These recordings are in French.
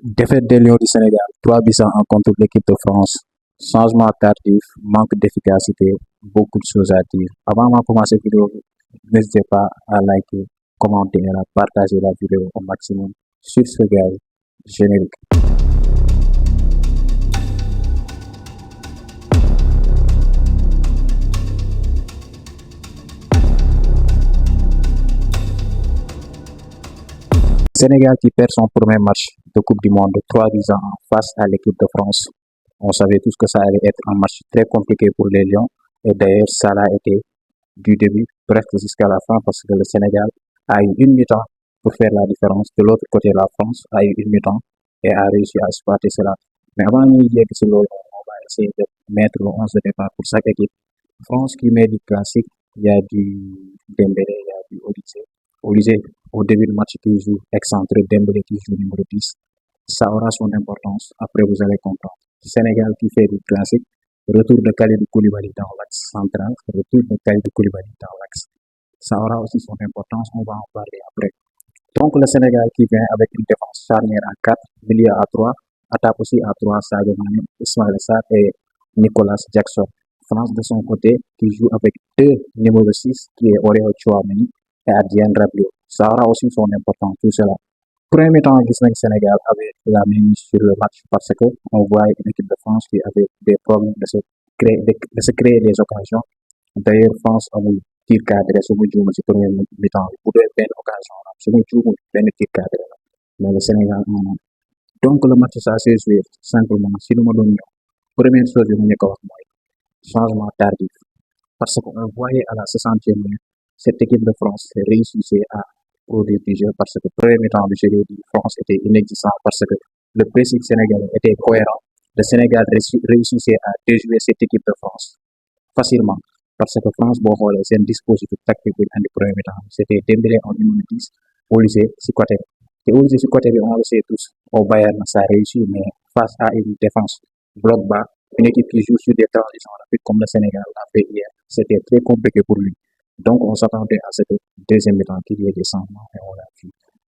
Défaite des Lions du Sénégal, 3 buts à 1 contre l'équipe de France. Changement tardif, manque d'efficacité, beaucoup de choses à dire. Avant de commencer la vidéo, n'hésitez pas à liker, commenter et à partager la vidéo au maximum. Sur ce gars, générique. Sénégal qui perd son premier match de Coupe du Monde 3 buts à 1 face à l'équipe de France. On savait tous que ça allait être un match très compliqué pour les Lions. Et d'ailleurs, ça l'a été du début presque jusqu'à la fin parce que le Sénégal a eu une mi-temps pour faire la différence. De l'autre côté, la France a eu une mi-temps et a réussi à exploiter cela. Mais avant de dire que on va essayer de mettre le 11 de départ pour chaque équipe. France qui met du classique, il y a du Dembélé, il y a du Olysée, au début du match qui joue excentré, Dembélé qui joue numéro 10. Ça aura son importance. Après, vous allez comprendre. Sénégal qui fait du classique. Retour de Kalidou Koulibaly dans l'axe central. Retour de Kalidou Koulibaly dans l'axe. Ça aura aussi son importance. On va en parler après. Donc, le Sénégal qui vient avec une défense charnière à 4, milieu à 3, attaque aussi à 3, Sadio Mane, Ismaël Sarr et Nicolas Jackson. France de son côté qui joue avec 2 numéro 6 qui est Aurélien Tchouameni et Adrien Rabiot. Ça aura aussi son importance, tout cela. Premier temps, le Sénégal avait la main sur le match parce qu'on voit une équipe de France qui avait des problèmes de se créer des occasions. D'ailleurs, France a eu tir cadré sur le premier mi-temps. Pour une occasion, sur le tir cadré. Mais le Sénégal, non. Donc, le match, ça s'est joué simplement. Si nous me donnons, première chose, je me changement tardif. Parce qu'on voyait à la 60e minute, cette équipe de France réussissait à produire du jeu parce que le premier temps du jeu de France était inexistant parce que le pressing sénégalais était cohérent. Le Sénégal réussissait à déjouer cette équipe de France facilement parce que France, bon, c'est un dispositif tactique en premier temps. C'était Dembélé en numéro 10, Olysée sur côté. Et Olysée sur côté, on le sait tous, au Bayern, ça a réussi, mais face à une défense bloc bas, une équipe qui joue sur des transitions rapides comme le Sénégal l'a fait hier, c'était très compliqué pour lui. Donc, on s'attendait à cette deuxième mi-temps qu'il y ait des changements et on l'a vu.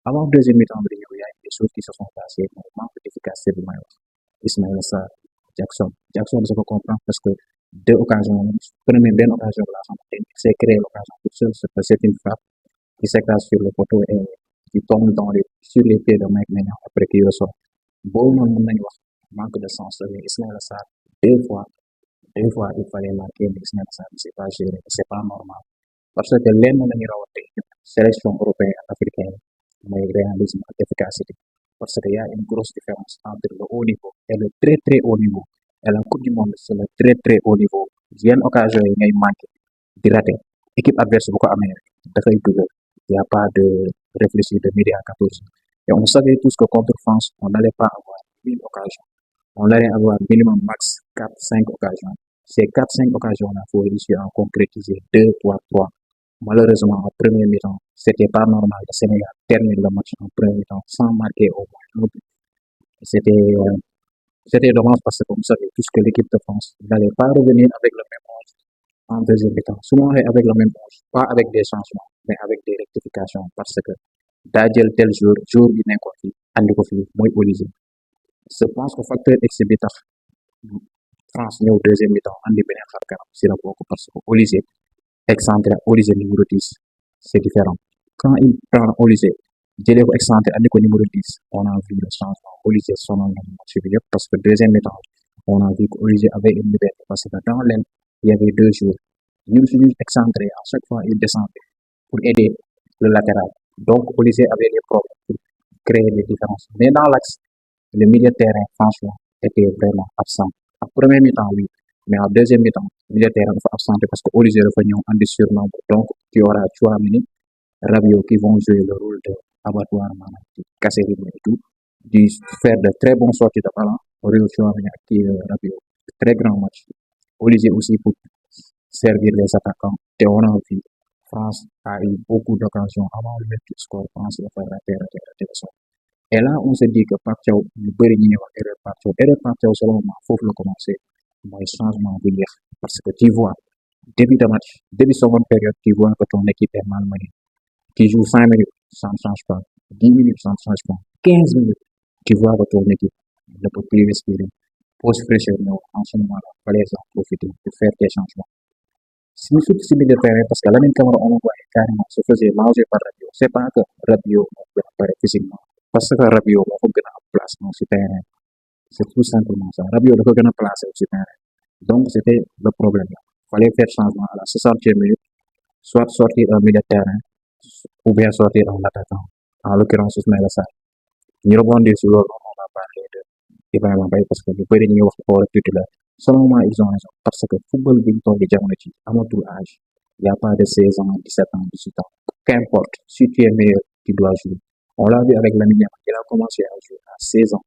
Avant le deuxième mi-temps, il y a eu des choses qui se sont passées, mais manque d'efficacité de Mayotte. Ismaël Sarr, Jackson. Jackson, je peux comprendre parce que 2 occasions, première belle occasion de la santé, c'est créé l'occasion pour seul, c'est une frappe qui s'écrase sur le poteau et qui tombe sur les pieds de Mike Maignan après qu'il ressort. Bon, manque de sens. Ismaël Sarr, 2 fois, il fallait marquer, mais Ismaël Sarr ne s'est pas géré, c'est pas normal. Parce que l'un de la sélection européenne africaine, mais réalisme et efficacité. Parce qu'il y a une grosse différence entre le haut niveau et le très très haut niveau. Et la Coupe du Monde, c'est le très très haut niveau. Il y a une occasion, il y a une manque de rater. Équipe adverse, beaucoup Amérique. Il n'y a pas de réfléchir de midi à 14. Et on savait tous que contre France, on n'allait pas avoir 1000 occasions. On allait avoir minimum max 4-5 occasions. Ces 4-5 occasions-là, il faut réussir à concrétiser 2, 3. Malheureusement, en premier mi-temps, c'était pas normal. Le Sénégal termine le match en premier mi-temps sans marquer au moins un but. C'était dommage parce que, comme ça, tout ce que l'équipe de France n'allait pas revenir avec le même 11 en deuxième mi-temps. Souvent avec le même 11, pas avec des changements, mais avec des rectifications parce que Dajel tel jour bi nekkoon fi andi ko fi mooy Olysée. Je pense que facteur X bi tax France ñëw deuxième mi-temps andi beneen xar kanam si la bokk parce que Olysée excentré Olysée numéro 10, c'est différent. Quand il prend Olysée, jëlee ko excentré andi ko numéro 10, on a vu le changement. Olysée sonal na match bi yëpp parce que deuxième mi-temps, on a vu que Olysée avait une liberté parce que dans l'aile, il y avait 2 jours. Ñun suñu excentré, à chaque fois, il descendait pour aider le latéral. Donc, Olysée avait des problèmes pour créer des différences. Mais dans l'axe, le milieu de terrain, franchement, était vraiment absent. En premier mi-temps, oui. Mais en deuxième mi-temps, le milieu de terrain est absent parce que Olysée est venu en surnombre. Donc, tu auras Tchouameni, Rabiot qui vont jouer le rôle de abattoir, de casser les et tout, de faire de très bons sorties de ballon. Aurélien Tchouameni qui est Rabiot. Très grand match. Olysée aussi pour servir les attaquants. Et on a vu, France a eu beaucoup d'occasions avant le score. France a fait rater le score. Et là, on se dit que Pacquiao, le Bérini va erreur Pacquiao. Erreur Pacquiao, selon moi, il faut le commencer. Moi, changement de lire. Parce que tu vois, début de match, début de seconde période, tu vois que ton équipe est mal menée. Tu joues 5 minutes, ça ne change pas. 10 minutes, ça ne change pas. 15 minutes, tu vois que ton équipe ne peut plus respirer. Pose fraîcheur, mais en ce moment-là, il fallait en profiter pour faire des changements. Si nous sommes ciblés de terrain, parce que la même caméra, on voit carrément se faisait manger par Rabiot. C'est pas que Rabiot apparaît physiquement. Parce que Rabiot, on faut gagner en place dans ce terrain. C'est tout simplement ça. Rabiot, il faut gagner en place sur terrain. Donc, c'était le problème. Il fallait faire changement à la 60e minute, soit sortir un milieu de terrain, ou bien sortir un attaquant. En l'occurrence, Ismaël Sarr. Ñu rebondir sur l'autre, on va parler de Ibrahima Mbaye parce que ñu bëri ñuy wax ko war a titulaire. Selon moi, ils ont raison parce que football bi ñu toll jamono ci amatul âge. Il n'y a pas de 16 ans, 17 ans, 18 ans. Qu'importe, si tu es meilleur, tu dois jouer. On l'a vu avec Lamine Yamal, il a commencé à jouer à 16 ans.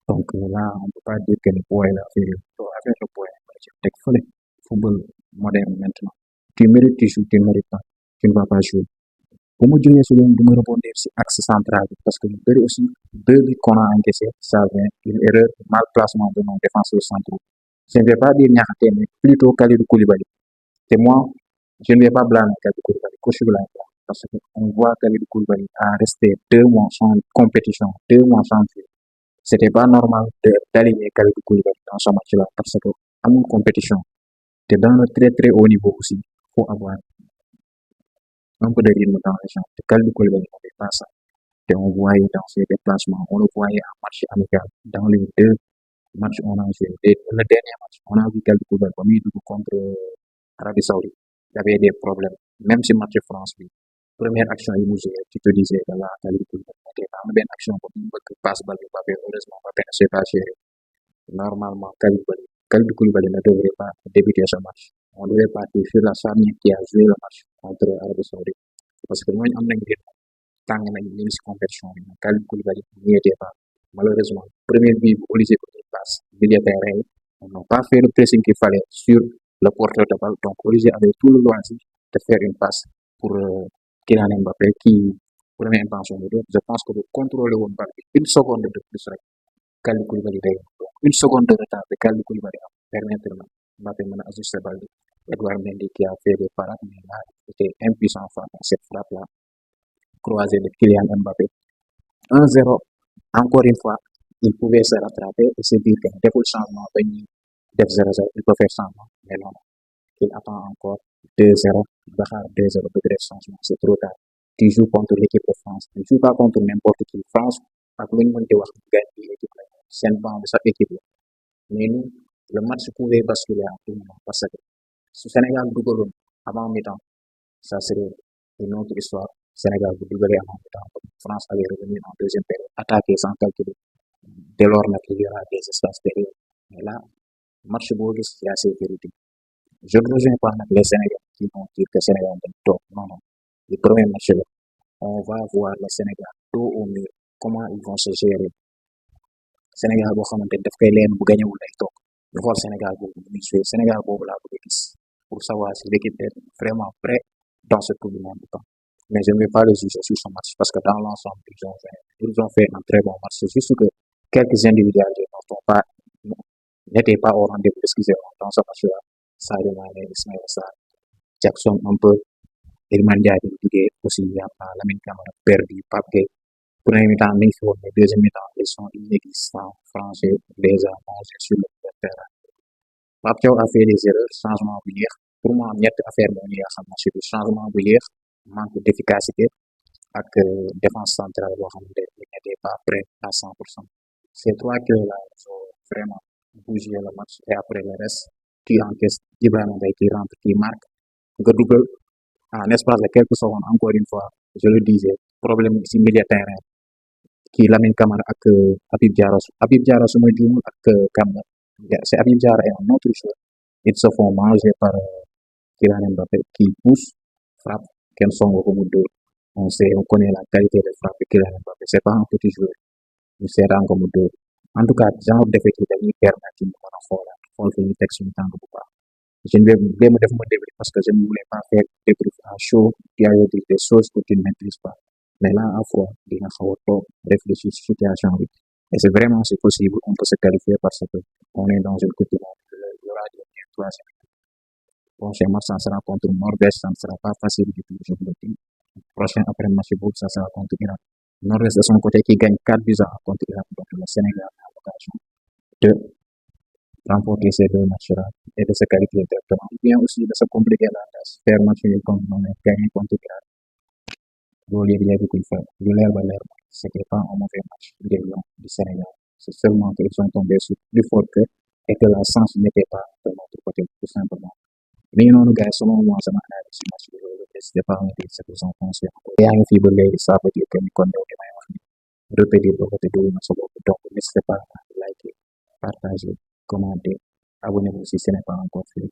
Donc là, on ne peut pas dire que le poids est là. Avec le poids, c'est le football moderne maintenant. Tu mérites, tu joues, tu ne mérites pas, tu ne vas pas jouer. Pour me dire, souvent, de me rebondir sur l'axe central parce que nous aussi deux buts qu'on a encaissés, ça vient une erreur, mal placement de nos défenseurs centraux. Je ne vais pas dire Niakhaté, mais plutôt Khalidou Koulibaly. Et moi, je ne vais pas blâmer Khalidou Koulibaly, parce qu'on voit Khalidou Koulibaly a resté 2 mois sans compétition, 2 mois sans jeu. C'était pas normal d'aligner Khalidou Koulibaly dans ce match-là parce que à mon compétition, c'est dans le très très haut niveau aussi. Il faut avoir un peu de rythme dans les gens. Khalidou Koulibaly n'avait pas ça. Et on voyait dans ses déplacements, on le voyait en match amical. Dans les 2 matchs, on a joué. Le dernier match, on a vu Khalidou Koulibaly comme il joue contre Arabie Saoudite. Il y avait des problèmes. Même si match France, oui. Première action, il nous tu te disais que là, Khalidou Koulibaly n'était pas une bonne action comme il passe balle de Mbappé. Heureusement, Mbappé ne s'est pas géré. Normalement, Khalidou Koulibaly ne devrait pas débuter ce match. On devait partir sur la charnière qui a joué le match contre Arabie Saoudite. Parce que nous, on a une tàng nañ ñu ngi si compétition bi Kalidou Koulibaly n'y était pas malheureusement premier but obligé pour une passe milieu terrain on n'a pas fait le pressing qu'il fallait sur le porteur de balle donc Olivier avait tout le loisir de faire une passe pour Kylian Mbappé qui première intention de je pense que de contrôler woon balle bi une seconde de plus rek Kalidou Koulibaly day donc une seconde de retard de Kalidou Koulibaly am permettre na Mbappé mën a ajuster balle bi Edouard Mendy qui a fait des parades mais là il était impuissant face à cette frappe là croisé de Kylian Mbappé. 1-0, encore une fois, il pouvait se rattraper et se dire que dès le changement, def 0-0, il peut faire changement. Mais non, il attend encore 2-0, 2-0 de changement, c'est trop tard. Tu joues contre l'équipe de France, tu ne joues pas contre n'importe qui. France, ak lu ñu mën di wax gagne l'équipe la seen banc de chaque équipe la mais nous le match pouvait basculer à tout moment parce que su Sénégal dugaloon avant mi-temps ça serait une autre histoire Sénégal bu dugalee avant mi-temps France allait revenir en deuxième période attaquer sans calculer dès lors nag il y aura des espaces derrière mais là match boo gis y a sécurité je ne rejoins pas nag les Sénégalais qui vont dire que Sénégal dañ toog non non le premier match là on va voir le Sénégal dos au mur comment ils vont se gérer Sénégal boo xamante ni daf koy leen bu gañewul lay toog ñu xool Sénégal boobu muy joué Sénégal boobu laa bëgg a gis pour savoir si l'équipe est vraiment prêt dans ce coupe du monde ou pas mais je ne vais pas les juger sur ce match parce que dans l'ensemble ils ont fait un très bon match c'est juste que quelques individualités n'étaient pas au rendez-vous excusez-moi dans ce match-là Sadio Mané Ismaïla Sarr Jackson un peu Iliman Ndiaye bi jugee aussi y a Lamine Camara perdu Pape Gueye premier mi-temps mi ngi fi woon mais deuxième mi-temps ils sont inexistants français déjà mangé sur le terrain Pape Thiaw a fait des erreurs changement bu yéex pour moi ñetti affaire moo ñu yàqal match bi changement bu yéex manque d'efficacité ak défense centrale boo xamante ne n'était pas prêt à 100%. Ces trois clés-là ils ont vraiment bougé le match et après le reste qui encaisse Ibrahima Mbaye qui rentre qui marque nga dugal en espace de quelques secondes encore une fois je le disais problème si milieu terrain kii Lamine Camara ak Habib Diarra su ma juumul ak Camara c'est Habib Diarra et un autre joueur ils se font manger par Kylian Mbappé qui pousse frappe kenn songu ko mu dóor on connaît la qualité de frappe de Kylian Mbappé c'est pas un petit joueur ñu seetaan ko mu dóor en tout cas genre défaite yi dañuy permettre ñu mën a xool fi ñu teg suñu tànk bu baax je ne vais jéem a def ma débrief parce que je ne voulais pas faire débrief à chaud tu as dit des choses que tu ne maîtrises pas mais là à fois dina xaw a toog réfléchir si situation bi et c'est vraiment c'est possible on peut se qualifier parce que on est dans une coupe du monde il y aura des troisième prochain match ça sera contre Norvège ça ne sera pas facile du tout je vous le dis prochain après match boobu ça sera contre Irak Norvège de son côté qui gagne 4 buts à 1 contre l'Irak. Donc le Sénégal a l'occasion de remporter ces deux matchs-là et de se qualifier directement. Ou bien aussi de se compliquer la tâche, faire match nul contre l'Irak, gagner contre l'Irak. Loolu yëpp léegi kuy faire lu leer ba leer mooy c'était pas un mauvais match des Lions du Sénégal. C'est seulement qu'ils sont tombés sur plus fort que et que la chance n'était pas de notre côté tout simplement. Mais noonu gars yi selon moi sama analyse si match bi loolu n'hésitez pas à me dire ce que vous en pensez. yaa ngi fii ba léegi ça veut dire que ni kon yow li may wax ni repetir ba ko te dugg na sa bopp donc n'hésitez pas à liker, partager, commenter, abonnez-vous si ce n'est pas encore fait.